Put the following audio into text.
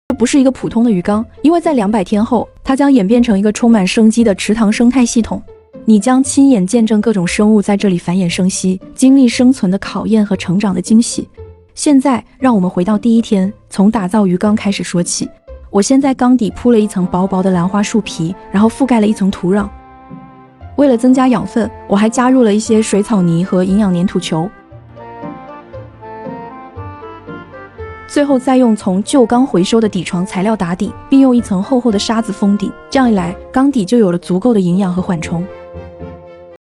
这不是一个普通的鱼缸，因为在200天后，它将演变成一个充满生机的池塘生态系统。你将亲眼见证各种生物在这里繁衍生息，经历生存的考验和成长的惊喜。现在，让我们回到第一天，从打造鱼缸开始说起。我先在缸底铺了一层薄薄的兰花树皮，然后覆盖了一层土壤。为了增加养分，我还加入了一些水草泥和营养粘土球。最后再用从旧缸回收的底床材料打底，并用一层厚厚的沙子封顶，这样一来，缸底就有了足够的营养和缓冲。